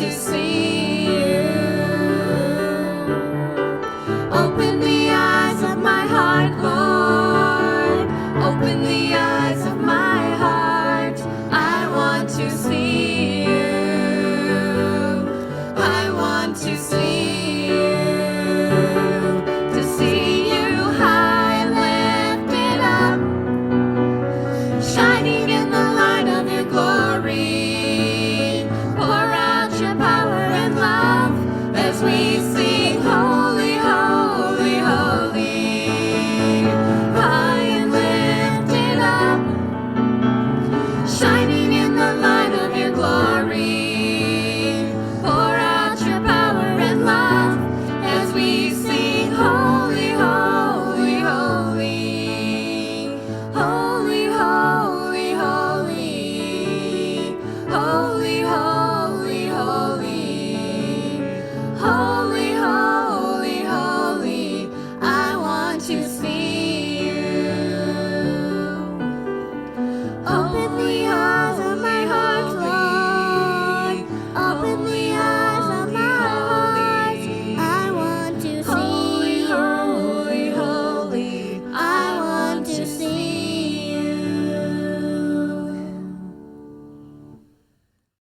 to see you. Open the eyes of my heart, Lord. Open the eyes of my heart. I want to see you. I want to see you. To see you high and lifted up, shining in the light of your glory. Pour out your power and love as we sing, holy, holy, holy. High and lifted up, shining in the light of your glory. Pour out your power and love as we sing, holy, holy, holy. Holy, holy, holy. Holy, holy, holy. Holy.